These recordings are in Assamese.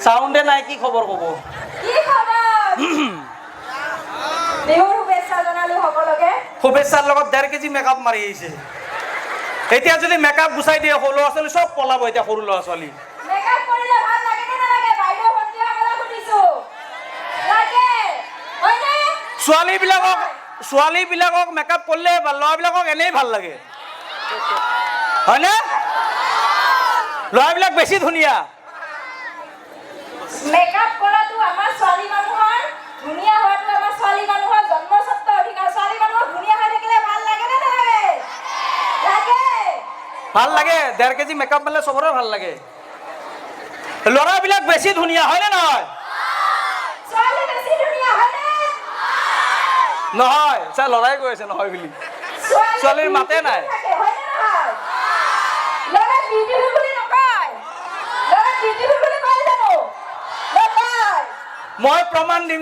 সাউন্ডে নাই কি খবৰ কব কি খবৰ বিহুৰ শুভেচ্ছা জনালো সকলোকে শুভেচ্ছাৰ লগত 1.5 কেজি মেকআপ মাৰি আহিছে এতিয়া যদি মেকআপ গুছাই দিয়ে সৰু ল'ৰা ছোৱালী চব পলাব এতিয়া সৰু ল'ৰা ছোৱালী মেকআপ কৰিলে ভাল লাগে নে নালাগে বাইদেউ ভণ্টিসকলক সুধিছো লাগে হয়নে ছোৱালীবিলাকক মেকআপ কৰিলে ল'ৰাবিলাকক এনেই ভাল লাগে হয়নে ল'ৰাবিলাক বেছি ধুনীয়া মেকআপ কৰাটো আমাৰ ছোৱালী মানুহৰ ধুনীয়া হোৱাটো আমাৰ ছোৱালী মানুহৰ জন্মস্বত্ব অধিকাৰ ছোৱালী মানুহৰ ধুনীয়া হৈ থাকিলে ভাল লাগে নে নালাগে লাগে ভাল লাগে 1.5 কেজি মেকআপ মাৰিলে চবৰে ভাল লাগে ল'ৰাবিলাক বেছি ধুনীয়া হয়নে নহয় ছোৱালী বেছি ধুনীয়া হয়নে নহয় চাই ল'ৰাই কৈ আছে নহয় বুলি ছোৱালীৰ মাতে নাই হয়নে নহয় ল'ৰা বিউটিফুল বুলি নকয় ল'ৰা বিউটিফুল বুলি কয় জানো নকয় মই প্ৰমাণ দিম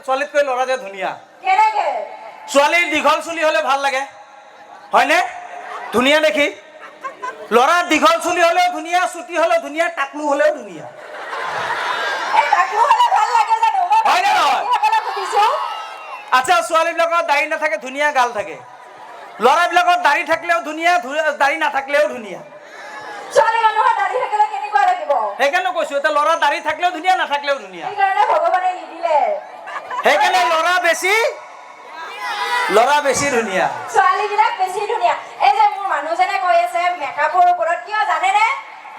ছোৱালীতকৈ ল'ৰা যে ধুনীয়া কেনেকে ছোৱালীৰ দীঘল চুলি হ'লে ভাল লাগে হয়নে ধুনীয়া দেখি ল'ৰা দীঘল চুলি হ'লেও ধুনীয়া চুটি হ'লেও ধুনীয়া টাকলু হ'লেও ধুনীয়া এই টাকলু হ'লে ভাল লাগে জানো হয়নে নহয় সকলোক সুধিছো আচ্ছা ছোৱালীবিলাকৰ দাড়ি নাথাকে ধুনীয়া গাল থাকে ল'ৰাবিলাকৰ দাড়ি থাকিলেও ধুনীয়া দাড়ি নাথাকিলেও ধুনীয়া ছোৱালী মানুহৰ দাড়ি থাকিলে কেনেকুৱা লাগিব সেইকাৰণে কৈছো এতিয়া ল'ৰা দাড়ি থাকিলেও ধুনীয়া নাথাকিলেও ধুনীয়া সেইকাৰণে ভগৱানে নিদিলে সেইকাৰণে ল'ৰা বেছি ধুনীয়া ছোৱালীবিলাক বেছি ধুনীয়া এই যে মোৰ মানুহজনে কৈ আছে মেকআপৰ ওপৰত কিয় জানেনে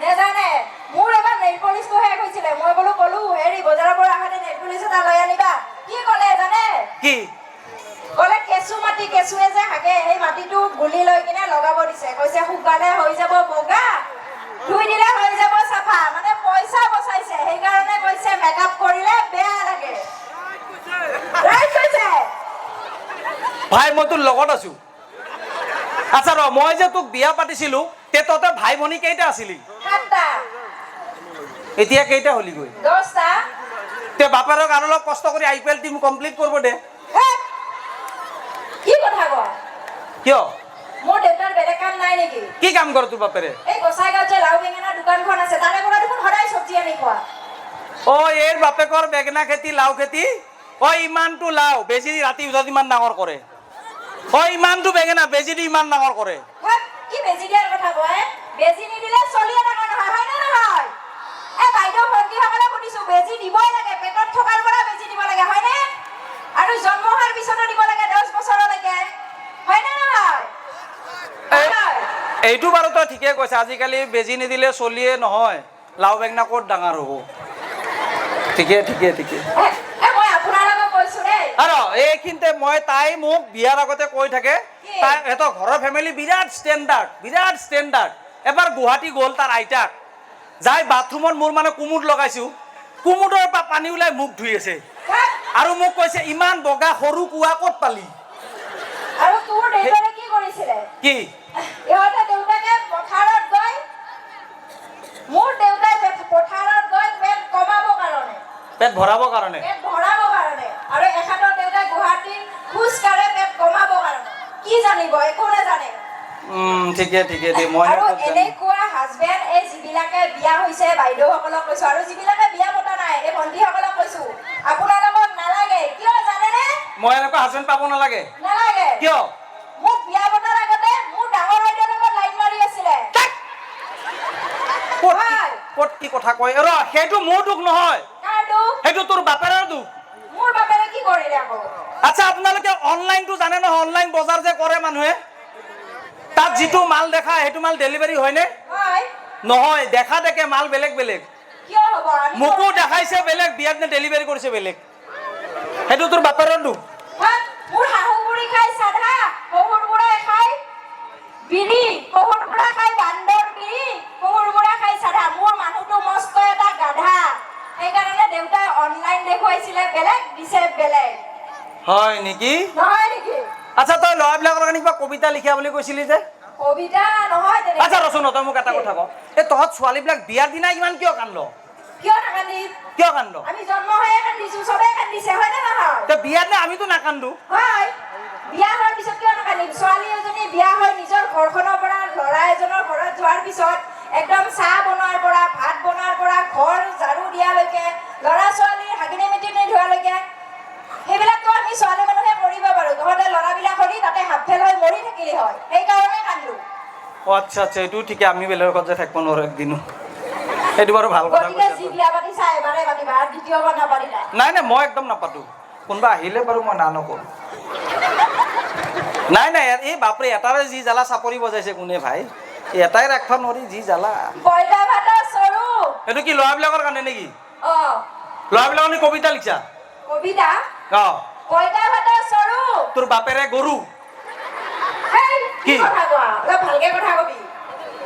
নেজানে মোৰ এবাৰ নেইল পলিশটো শেষ হৈছিলে মই ক'লো হেৰি বজাৰৰ পৰা আহোঁতে নেইল পলিশ এটা লৈ আনিবা কি ক'লে জানে কি ক'লে কেঁচুৱে যে হাগে সেই মাটিটো গুলি লৈ কিনে লগাব দিছে কৈছে শুকালে হৈ যাব বগা ধুই দিলে হৈ যাব চাফা মানে পইচা বচাইছে সেইকাৰণে কৈছে মেকআপ কৰিলে বেয়া লাগে ৰাইট কৈছে ভাই মই তোৰ লগত আছো আচ্ছা ৰ মই যে তোক বিয়া পাতিছিলো তে তহঁতে ভাই ভনী কেইটা আছিলি 7টা এতিয়া কেইটা হলি গৈ 10টা তে বাপাৰক আৰু অলপ কষ্ট কৰি IPL টিম কমপ্লিট কৰিব দে কি কথা কয় কিয় মোৰ দেউতাৰ বেলেগ কাম নাই নেকি কি কাম কৰে তোৰ বাপেৰে এই গোসাইগাঁৱত যে লাউ বেঙেনা দোকানখন আছে তাৰে পৰা দেখোন সদায় চব্জি আনি খোৱা অ এৰ বাপেকৰ বেঙেনা খেতি লাউ খেতি অ ইমানটো লাউ বেজি দি ৰাতি উজাত ইমান ডাঙৰ কৰে অ ইমানটো বেঙেনা বেজি দি ইমান ডাঙৰ কৰে কি বেজি দিয়াৰ কথা কয় বেজি নিদিলে চলিয়ে ডাঙৰ নহয় হয় নে নহয় এই বাইদেউ ভণ্টিসকলে সুধিছো বেজি দিবই লাগে পেটত থকাৰ পৰা বেজি দিব লাগে হয়নে আৰু জন্ম হোৱাৰ পিছতো দিব লাগে 10 বছৰলৈকে হয় নে নহয় এইটো বাৰু তই ঠিকে কৈছে আজিকালি বেজি নিদিলে চলিয়ে নহয় লাউ বেঙেনা ক'ত ডাঙৰ হ'ব ঠিকে মই আপোনাৰ লগত কৈছো দেই আৰু এইখিনিতে মই তাই মোক বিয়াৰ আগতে কৈ থাকে তাই সিহঁতৰ ঘৰৰ ফেমিলি বিৰাট ষ্টেণ্ডাৰ্ড এবাৰ গুৱাহাটী গ'ল তাৰ আইতাক যাই বাথৰুমত মোৰ মানে কুমুদ লগাইছো কুমুদৰ পৰা পানী ওলাই মুখ ধুই আছে আৰু মোক কৈছে ইমান বগা সৰু কুঁৱা ক'ত পালি আৰু তোৰ দেউতাৰে কি কৰিছিলে কি ইহঁতে দেউতাকে পথাৰত গৈ মোৰ দেউতাই পথাৰত গৈ পেট কমাবৰ কাৰণে পেট ভৰাবৰ কাৰণে আৰু এখাদৰ দেউতাই গুৱাহাটীত খোজ কাঢ়ে পেট কমাবৰ কাৰণে কি জানিব একো নাজানে ঠিকে দে মই আৰু এনেকুৱা হাজবেণ্ড এই যিবিলাকে বিয়া হৈছে বাইদেউসকলক কৈছো আৰু যিবিলাকে বিয়া পতা নাই এই ভণ্টিসকলক কৈছো আপোনালোকক নালাগে কিয় জানেনে মই এনেকুৱা হাজবেণ্ড পাব নালাগে কিয় মোক বিয়া পতাৰ আগতে মোৰ ডাঙৰ বাইদেউৰ লগত লাইন মাৰি আছিলে ক'ত কি কথা কয় ৰ সেইটো মোৰ দুখ নহয় সেইটো তোৰ বাপেৰৰ দুখ মোৰ বাপেৰে কি কৰিলে আকৌ আচ্ছা আপোনালোকে অনলাইনটো জানে নহয় অনলাইন বজাৰ যে কৰে মানুহে তাত যিটো মাল দেখায় সেইটো মাল ডেলিভাৰী হয়নে নহয় দেখা দেখে মাল বেলেগ কিয় হ'ব মোকো দেখাইছে বেলেগ বিয়াত নে ডেলিভাৰী কৰিছে বেলেগ সেইটো তোৰ বাপেৰৰ দুখ মোৰ শাহু বুঢ়ী খাই সাধা শহুৰ বুঢ়াই খাই বিড়ি শহুৰ বুঢ়া খাই বান্দৰ বিড়ি শহুৰ বুঢ়া খাই সাধা মোৰ মানুহটো মস্ত এটা গাধা সেইকাৰণে দেউতাই অনলাইন দেখুৱাইছিলে বেলেগ দিছে বেলেগ হয় নেকি নহয় নেকি আচ্ছা তই ল'ৰাবিলাকৰ কাৰণে কিবা কবিতা লিখা বুলি কৈছিলি যে কবিতা নহয় তেনেকে আচ্ছা ৰচোন তই মোক এটা কথা ক এই তহঁত ছোৱালীবিলাক বিয়াৰ দিনা ইমান কিয় কান্দ আমি জন্ম হৈয়ে কান্দিছো চবেই কান্দিছে হয় নে নহয় তই বিয়াত নে আমিতো নাকান্দো হয় বিয়া হোৱাৰ পিছত কিয় নাকান্দিম ছোৱালী এজনী বিয়া হৈ নিজৰ ঘৰখনৰ পৰা ল'ৰা এজনৰ ঘৰত যোৱাৰ পিছত একদম চাহ বনোৱাৰ পৰা ভাত বনোৱাৰ পৰা ঘৰ ঝাৰু দিয়ালৈকে ল'ৰা ছোৱালীৰ হাগিনি মিটিনি ধোৱালৈকে সেইবিলাকতো আমি ছোৱালী মানুহে কৰিব পাৰো তহঁতে ল'ৰাবিলাক হ'লি তাতে হাত ফেল হৈ মৰি থাকিলি হয় সেইকাৰণে কান্দো অ আচ্ছা আচ্ছা এইটো ঠিকে আমি বেলেগৰ ঘৰত যে থাকিব নোৱাৰো একদিনো সেইটো বাৰু ভাল কথা গতিকে কৈছা যি বিয়া পাতিছা এবাৰে পাতিবা আৰু দ্বিতীয়বাৰ নাপাতিবা নাই নাই মই একদম নাপাতো কোনোবা আহিলে বাৰু মই না নকৰোঁ নাই নাই এই বাপৰে এটাৰে যি জ্বালা চাপৰি বজাইছে কোনে ভাই এটাই ৰাখিব নোৱাৰি যি জ্বালা পইতা ভাতৰ চৰু এইটো কি ল'ৰাবিলাকৰ কাৰণে নেকি অ ল'ৰাবিলাকৰ কাৰণে কবিতা লিখছা কবিতা অ পইতা ভাতৰ চৰু তোৰ বাপেৰে গৰু হেই কি? কি কথা কোৱা অলপ ভালকে কথা কবি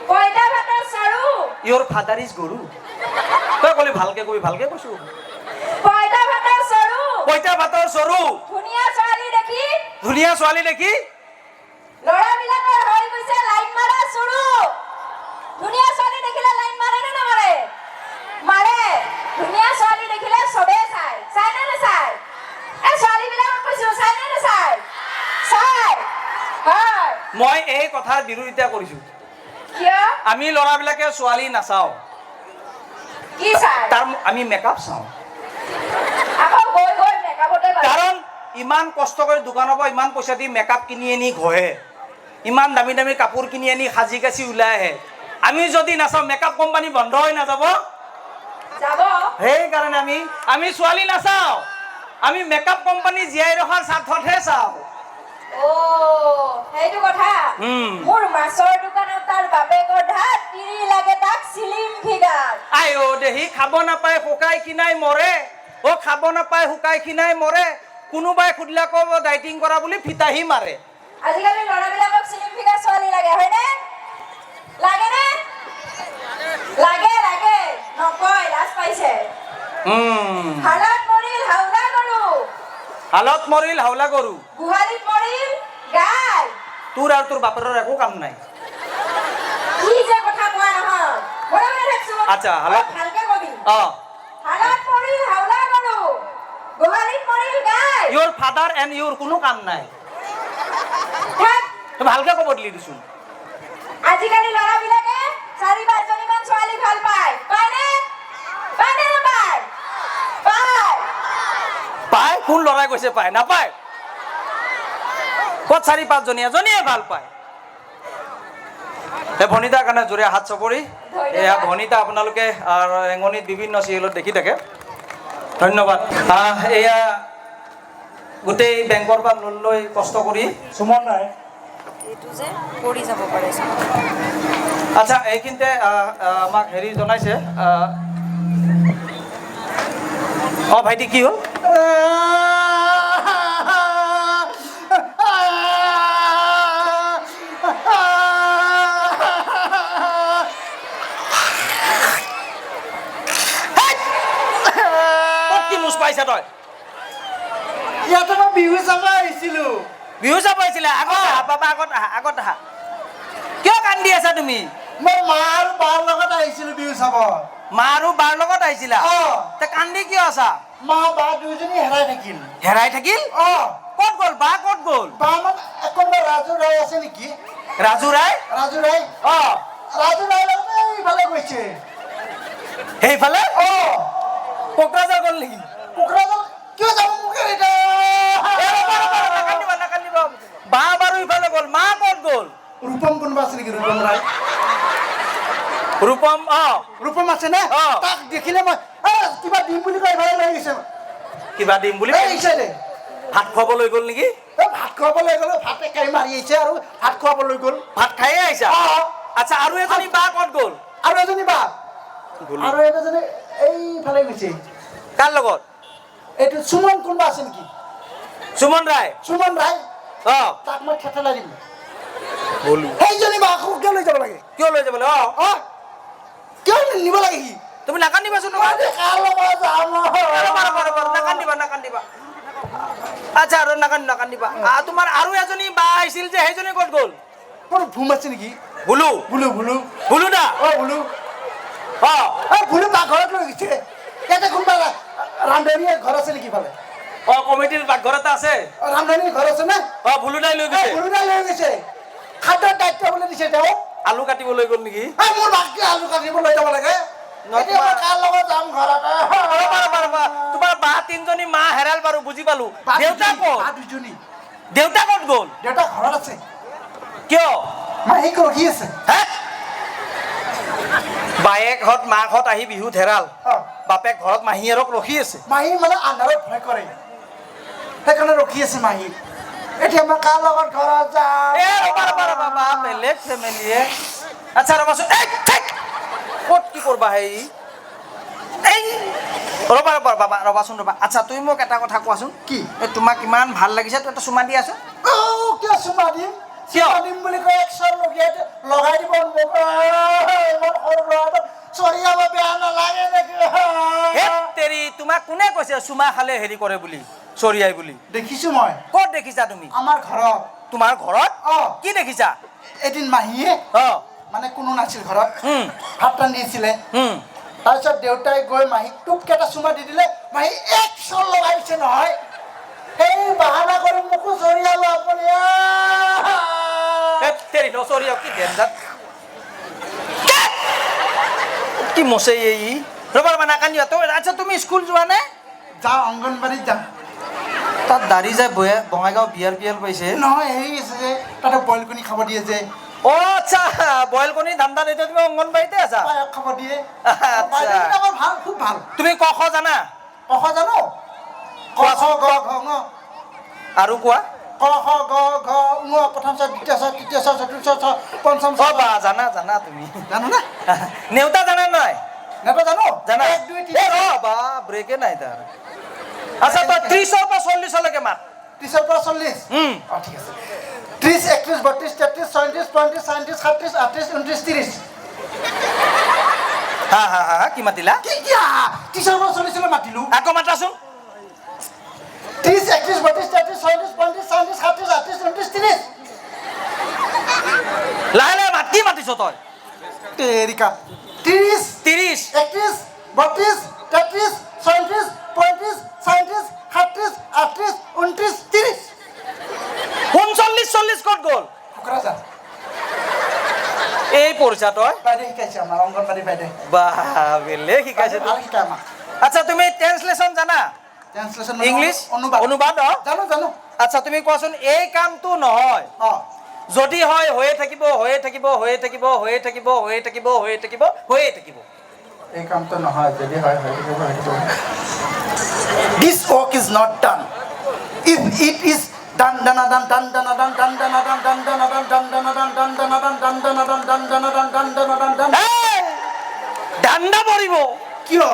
পইতা ভাতৰ চৰু ইয়ৰ ফাদাৰ ইজ গৰু তই ক'লি ভালকে কবি ভালকে কৈছো পইতা ভাতৰ চৰু পইতা ভাতৰ চৰু ধুনীয়া ছোৱালী দেখি ধুনীয়া ছোৱালী দেখি ল'ৰাবিলাকৰ হৈ গৈছে লাইন মাৰা চৰু ধুনীয়া ছোৱালী দেখিলে লাইন মাৰে নে নামাৰে মাৰে ধুনীয়া ছোৱালী দেখিলে চবে চাই চাই নে নাচাই এই ছোৱালীবিলাকক কৈছো চাই নে নাচাই চাই হয় মই এই কথাৰ বিৰোধিতা কৰিছো কিয় আমি ল'ৰাবিলাকে ছোৱালী নাচাওঁ কি চাই তাৰ আমি মেকআপ চাওঁ আকৌ গৈ গৈ মেকআপতে পাই কাৰণ ইমান কষ্ট কৰি দোকানৰ পৰা ইমান পইচা দি মেকআপ কিনি আনি ঘঁহে ইমান দামী দামী কাপোৰ কিনি আনি সাজি কাচি ওলাই আহে আমি যদি নাচাওঁ মেকআপ কোম্পানী বন্ধ হৈ নাযাব যাব সেইকাৰণে আমি ছোৱালী নাচাওঁ আমি মেকআপ কোম্পানী জীয়াই ৰখাৰ স্বাৰ্থতহে চাওঁ অ সেইটো কথা মোৰ মাছৰ দোকানত তাৰ বাপেকৰ ধাত তিৰি লাগে তাক চিলিম ফিগাৰ আই অ দেহি খাব নাপায় শুকাই খিনাই মৰে অ খাব নাপায় শুকাই খিনাই মৰে কোনোবাই সুধিলে ক'ব ডাইটিং কৰা বুলি ফিতাহি মাৰে আজিকালি ল'ৰাবিলাকক চিলিম ফিগাৰ ছোৱালী লাগে হয়নে লাগেনে লাগে লাগে নকয় লাজ পাইছে হালত মৰিল হাওলা গৰু হালত মৰিল হাওলা গৰু গোহালিত মৰিল গাই তোৰ আৰু তোৰ বাপেৰৰ একো কাম নাই কি যে কথা কোৱা নহয় মনে মনে থাকছো আচ্ছা, হালত- ভালকে কবি অ হালত মৰিল হাওলা গৰু গোহালিত মৰিল গাই ইয়ৰ ফাদাৰ এণ্ড ইয়ৰ কোনো কাম নাই থাক তই ভালকে ক'ব দিলি দেচোন আজিকালি ল'ৰাবিলাকে 4-5জনীমান ছোৱালী ভাল পায় পায়নে পায়নে নাপায় পায় পায় কোন ল'ৰাই কৈছে পায় নাপায় ক'ত 4-5জনী এজনীয়ে ভাল পায় এই ভনিতাৰ কাৰণে জোৰে হাত চপৰি এয়া ভনিতা আপোনালোকে ৰেঙনিত বিভিন্ন চিৰিয়েলত দেখি থাকে ধন্যবাদ এয়া গোটেই বেংকৰ পৰা লোন লৈ কষ্ট কৰি সুমন নাই এইটো যে পৰি যাব পাৰে আচ্ছা এইখিনিতে আমাক হেৰি জনাইছে অঁ ভাইটি কি হ'ল ক'ত কি মুচ পাইছা তই ইয়াতে মই বিহু চাব আহিছিলো বিহু চাব আহিছিলে আগত আহা বাবা আগত আহা কিয় কান্দি আছা তুমি মই মা আৰু বাৰ লগত আহিছিলো বিহু চাব মা আৰু বাৰ লগত আহিছিলা অ তে কান্দি কিয় আছা মা বা দুইজনী হেৰাই থাকিল হেৰাই থাকিল অ ক'ত গ'ল বা ক'ত গ'ল বা মানে একেবাৰে ৰাজু ৰায় আছে নেকি ৰাজু ৰায় ৰাজু ৰায় অ ৰাজু ৰায় লগত এইফালে গৈছে সেইফালে অ কোকৰাঝাৰ গ'ল নেকি কোকৰাঝাৰ কিয় যাব মোক এতিয়া নাকান্দিবা নাকান্দিবা বা বাৰু ইফালে গ'ল মা ক'ত গ'ল ৰূপম কোনোবা আছে নেকি ৰূপম ৰায় ৰূপম অ ৰূপম আছে নে অ। তাক দেখিলে মই কিবা দিম বুলি কৈ এবাৰে লৈ গৈছে কিবা দিম বুলি এই চাইডে ভাত খুৱাবলৈ গ'ল নেকি ভাত খুৱাবলৈ গ'লো ভাত একাই মাৰি আহিছে আৰু ভাত খুৱাবলৈ গ'ল ভাত খায়ে আহিছা অ আচ্ছা আৰু এজনী বা ক'ত গ'ল আৰু এজনী বা আৰু এজনী এইফালে গৈছে কাৰ লগত এইটো সুমন কোনোবা আছে নেকি সুমন ৰায় সুমন ৰায় অ তাক মই থেতেলা দিম বলো সেইজনী বা আকৌ কিয় লৈ যাব লাগে কিয় লৈ যাবলৈ অ অ কিয় নিব লাগে সি তুমি নাকান্দিবাচোন মই যে কাৰ লগত যাম নাকান্দিবা নাকান্দিবা আচ্ছা আৰু নাকান্দিবা তোমাৰ আৰু এজনী বা আহিছিল যে সেইজনী ক'ত গ'ল মোৰ ভুম আছে নেকি বুলু বুলু বুলু বুলু দা অ বুলু অ বুলু পাকঘৰত লৈ গৈছে ইয়াতে কোনোবা ৰান্ধনীয়ে ঘৰ আছে নেকি ইফালে অ কমিটিৰ পাকঘৰ এটা আছে ৰান্ধনীৰ ঘৰ আছে নে অ বুলু দাই লৈ গৈছে বুলু দাই লৈ গৈছে খাদ্যৰ দায়িত্ব বোলে দিছে তেওঁ আলু কাটিবলৈ গ'ল নেকি এই মোৰ বাকী আলু কাটিব লৈ যাব লাগে এতিয়া মই কাৰ লগত যাম ঘৰত তোমাৰ বা তিনজনী মা হেৰাল বাৰু বুজি পালো দেউতা ক'ত দুজনী দেউতা ক'ত গ'ল দেউতা ঘৰত আছে কিয় মাহীক ৰখি আছে হে বায়েকহঁত মাকহঁত আহি বিহুত হেৰাল বাপেক ঘৰত মাহীয়েৰক ৰখি আছে মাহী মানে আন্ধাৰত ভয় কৰে সেইকাৰণে ৰখি আছে মাহী এতিয়া মই কাৰ লগত ঘৰত যাম এ ৰবা বেলেগ ফেমিলিয়ে আচ্ছা ৰবাচোন ক'ত কি কৰবা এই ৰবাচোন আচ্ছা তুমি মোক এটা কথা কোৱাচোন কি তোমাক ইমান ভাল লাগিছে তই এটা চুমা দি আছো কিয় চুমা দিম কিয়? চুমা দিম বুলি কৈ একশৰ লগাই দিব ইমান সৰু ল'ৰাটো চৰিয়াব বেয়া নালাগে নেকি তেৰি তোমাক কোনে কৈছে চুমা খালে হেৰি কৰে বুলি চৰিয়াই বুলি দেখিছো মই ক'ত দেখিছা তুমি আমাৰ ঘৰত তোমাৰ ঘৰত অ কি দেখিছা এদিন মাহীয়ে অ মানে কোনো নাছিল ঘৰত ভাত ৰান্ধিছিলে হুম তাৰপিছত দেউতাই গৈ মাহীক টোপকেটা চুমা দি দিলে মাহী একশৰ লগাই দিছে নহয় সেই বাহানা কৰি মোকো চৰিয়ালো আপুনি তেৰি নচৰিয়া কি ডেঞ্জাৰ কি মচে এই ৰবা নাকান্দিবা আচ্ছা তুমি স্কুল যোৱা নে যাওঁ অংগনবাড়ীত যাম তাত দাড়ি যায় বঙাইগাঁও বিয়াৰ পাইছে নহয় হেৰি আছে যে তাতে বইল কণী খাব দিয়ে যে অ আচ্ছা বইল কণী ধান্দা এতিয়া তুমি অংগনবাড়ীতে আছা পায়স খাব দিয়ে আচ্ছা বাইদেউবিলাকৰ ভাল খুব ভাল তুমি ক খ জানা ক খ জানো ক খ গ ঘ ঙ আৰু কোৱা ক খ গ ঘ ঙ প্ৰথম ছ দ্বিতীয় ছ তৃতীয় ছ চতুৰ্থ ছ পঞ্চম ছ অ বা জানা তুমি জানো না নেওতা জানা নাই নেপাল জানো জানা এক দুই তিনি এ ৰ বা ব্ৰেকে নাই তাৰ আচ্ছা তই 30ৰ পৰা 40লৈকে মাত 30ৰ পৰা 40 অ ঠিক আছে 30 31 32 33 34 35 37 38 39 30 হা কি মাতিলা কি 30ৰ পৰা 40 লৈ মাতিলো আকৌ মাতাচোন 30 31 32 33 34 35 37 38 39 30 লাহে মাত কি মাতিছ তই তেৰিকা 30 30 31 32 33 37 35 37 38 38 29 30 39 ক'ত গ'ল কোকৰাঝাৰ এই পঢ়িছা তই বাইদেউ শিকাইছে আমাৰ অংগনবাড়ী বাইদেউ বা বেলেগ শিকাইছে ভাল শিকাই আমাক আচ্ছা তুমি ট্ৰেন্সলেশ্যন জানা ট্ৰান্সলেশ্যন ইংলিছ অনুবাদ জানো আচ্ছা তুমি কোৱাচোন এই কামটো নহয় অ যদি হয় হৈয়ে থাকিব এই কামটো নহয় যদি হয় This work is not done. If it is done, done. ডাণ্ডা পৰিব কিয়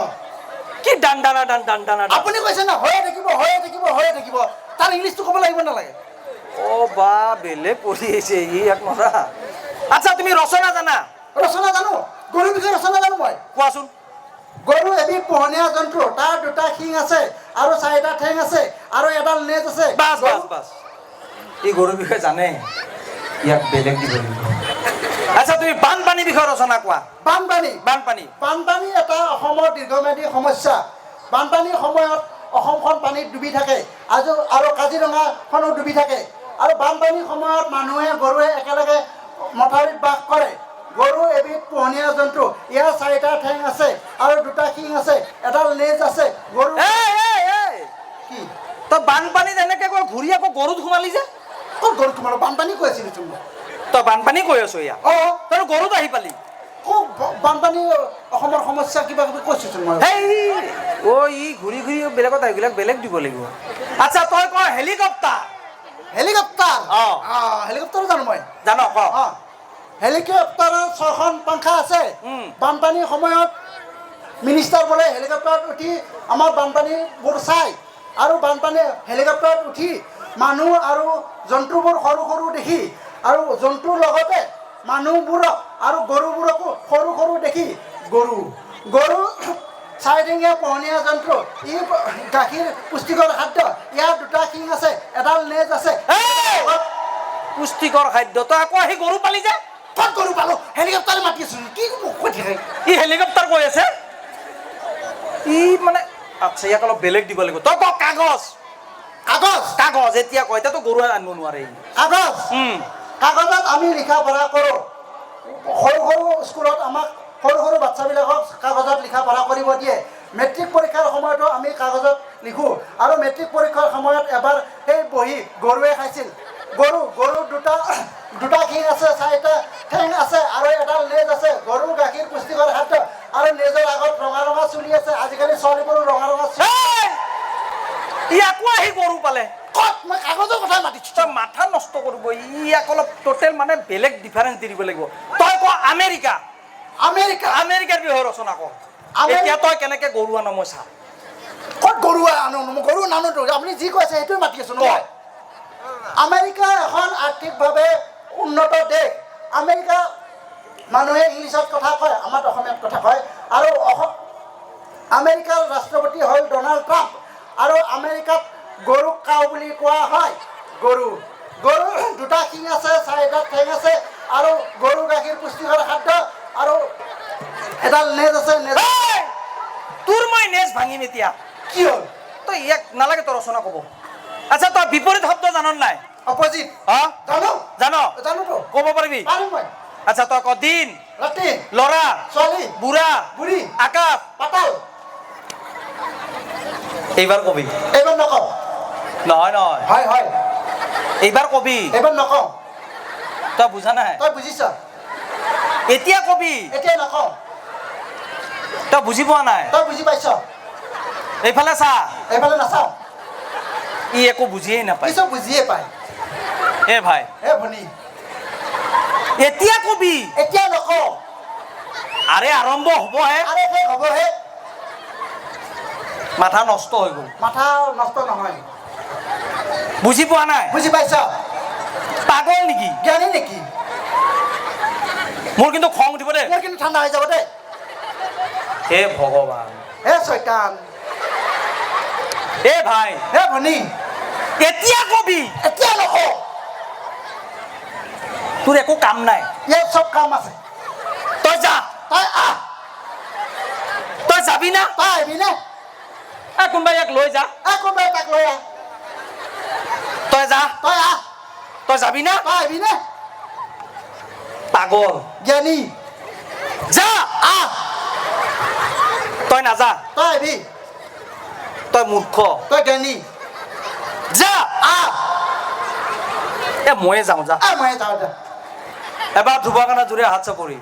কি ডাণ্ডানা আপুনি কৈছে না হৈয়ে থাকিব তাৰ ইংলিছটো ক'ব লাগিব নালাগে অ বা বেলেগ পঢ়ি আহিছে ইয়াক নৰা আচ্ছা তুমি ৰচনা জানা ৰচনা জানো গৰু বিষয়ে ৰচনা জানো মই কোৱাচোন গৰু এবিধ পোহনীয়া জন্তু তাৰ দুটা শিং আছে আৰু চাৰিটা ঠেং আছে আৰু এডাল নেজ আছে বাছ এই গৰুৰ বিষয়ে জানে ইয়াক বেলেগ দিব লাগিব আচ্ছা তুমি বানপানী বিষয়ে ৰচনা কোৱা বানপানী এটা অসমৰ দীৰ্ঘম্যাদী সমস্যা বানপানীৰ সময়ত অসমখন পানীত ডুবি থাকে আৰু কাজিৰঙাখনো ডুবি থাকে আৰু বানপানীৰ সময়ত মানুহে গৰুৱে একেলগে মথাউৰিত বাস কৰে গৰু এবিধ পোহনীয়া জন্তু ইয়াৰ চাৰিটা ঠেং আছে আৰু দুটা শিং আছে এডাল নেজ আছে গৰু কি তই বানপানীত এনেকে কৈ ঘূৰি আকৌ গৰুত সোমালি যে ক'ত গৰু তোমাৰ বানপানী কৈ আছিলো তুমি তই বানপানী কৈ আছো ইয়াক অ তই গৰুত আহি পালি বানপানী অসমৰ সমস্যা কিবা কিবি কৈছোচোন মই ই ঘূৰি বেলেগত আহিবিলাক বেলেগ দিব লাগিব আচ্ছা তই ক হেলিকপ্টাৰ হেলিকপ্টাৰো জানো মই জান ক হেলিকপ্টাৰৰ 6খন পাংখা আছে বানপানীৰ সময়ত মিনিষ্টাৰ বোলে হেলিকপ্টাৰত উঠি আমাৰ বানপানীবোৰ চাই আৰু বানপানী হেলিকপ্টাৰত উঠি মানুহ আৰু জন্তুবোৰ সৰু দেখি আৰু জন্তুৰ লগতে মানুহবোৰক আৰু গৰুবোৰকো সৰু দেখি গৰু চাৰিঠেঙীয়া পোহনীয়া জন্তু ই গাখীৰ পুষ্টিকৰ খাদ্য ইয়াৰ দুটা শিং আছে এডাল নেজ আছে পুষ্টিকৰ খাদ্য তই আকৌ আহি গৰু পালি যে ক'ত গৰু পালো হেলিকপ্টাৰে মাতি আছো কি কৈ থাকে ই হেলিকপ্টাৰ কৈ আছে ই মানে আচ্ছা ইয়াক অলপ বেলেগ দিব লাগিব তই ক কাগজ এতিয়া কয় এতিয়াতো গৰু আনিব নোৱাৰে কাগজত আমি লিখা পঢ়া কৰোঁ সৰু সৰু স্কুলত আমাক সৰু সৰু বাচ্চাবিলাকক কাগজত লিখা পঢ়া কৰিব দিয়ে। মেট্ৰিক পৰীক্ষাৰ সময়তো আমি কাগজত লিখোঁ আৰু মেট্ৰিক পৰীক্ষাৰ সময়ত এবাৰ সেই বহী গৰুৱে খাইছিল। গৰুৰ দুটা শিং আছে, 4টা ঠেং আছে আৰু এডাল নেজ আছে। গৰুৰ গাখীৰ পুষ্টিকৰ খাদ্য আৰু নেজৰ আগত ৰঙা ৰঙা চুলি আছে। আজিকালি ছোৱালীবোৰো ৰঙা ৰঙা চুলি। ইয়াকো আহি গৰু পালে। ক'ত মই কাগজৰ কথা মাতিছোঁ। তই মাথা নষ্ট কৰিব, ইয়াক অলপ টোটেল মানে বেলেগ ডিফাৰেঞ্চ দি দিব লাগিব। তই ক আমেৰিকা, আমেৰিকাৰ বিষয়ে ৰচনা কৰ। এতিয়া তই কেনেকে গৰু আন মই চাম। ক'ত গৰু আনো? গৰু নানোতো, আপুনি যি কৈছে সেইটোৱে মাতি আছোঁ নহয়। আমেৰিকা এখন আৰ্থিকভাৱে উন্নত দেশ। আমেৰিকা মানুহে ইংলিছত কথা কয়, আমাৰ অসমীয়াত কথা কয়। আৰু আমেৰিকাৰ ৰাষ্ট্ৰপতি হ'ল ডনাল্ড ট্ৰাম্প। আৰু আমেৰিকাত গৰুক কাউ বুলি কোৱা হয়। গৰুৰ 2টা শিং আছে, 4টা ঠেং আছে আৰু গৰুৰ গাখীৰ পুষ্টিকৰ খাদ্য আৰু এডাল নেজ আছে। তোৰ মই নেজ ভাঙিম এতিয়া। কি হ'ল? তই ইয়াক নালাগে তই ৰচনা ক'ব। আচ্ছা তই বিপৰীত শব্দ জান নাই? অপজিট জানোতো। ক'ব পাৰিবি? পাৰিম মই। আচ্ছা তই ক দিন, ৰাতি, ল'ৰা, ছোৱালী, বুঢ়া, বুঢ়ী, আকাশ, পাতাল। এইবাৰ কবি। এইবাৰ নকওঁ। নহয় হয় এইবাৰ কবি। এইবাৰ নকওঁ। তই বুজা নাই? তই বুজিছ? এতিয়া কবি। এতিয়া নকওঁ। তই বুজি পোৱা নাই? তই বুজি পাইছ? এইফালে চা। এইফালে নাচাওঁ। ই একো বুজিয়েই নাপায়। কিছু বুজিয়ে পায়। এ ভাই, হে ভনী, এতিয়া কবি। এতিয়া নকওঁ। আৰে আৰম্ভ হ'বহে। আৰে সেই হ'বহে। মাথা নষ্ট হৈ গ'ল। মাথা নষ্ট নহয়। বুজি পোৱা নাই? বুজি পাইছ? পাগল নেকি? জ্ঞানী নেকি? মোৰ কিন্তু খং উঠিব দেই। মোৰ কিন্তু ঠাণ্ডা হৈ যাব দেই। হে ভগৱান, হে চৈতান, এ ভাই, হে ভনী, এতিয়া কবি। এতিয়া নকওঁ। তোৰ একো কাম নাই। ইয়াত চব কাম আছে। তই যা। তই আহ। তই যাবি না? তই আহিবি নে? কোনোবাই ইয়াক লৈ যা। কোনোবাই তাক লৈ আহ। তই যা। তই আহ। তই যাবি না? তই আহিবি নে? পাগল। জ্ঞানী, যা। আহ। তই নাযা। তই আহিবি। তই মূৰ্খ। তই জ্ঞানী, যা। আহ। এ ময়ে যাওঁ যা। মই যাওঁ দে। এবাৰ ধ্ৰুৱৰ কাৰণে জোৰে হাত চাপৰি।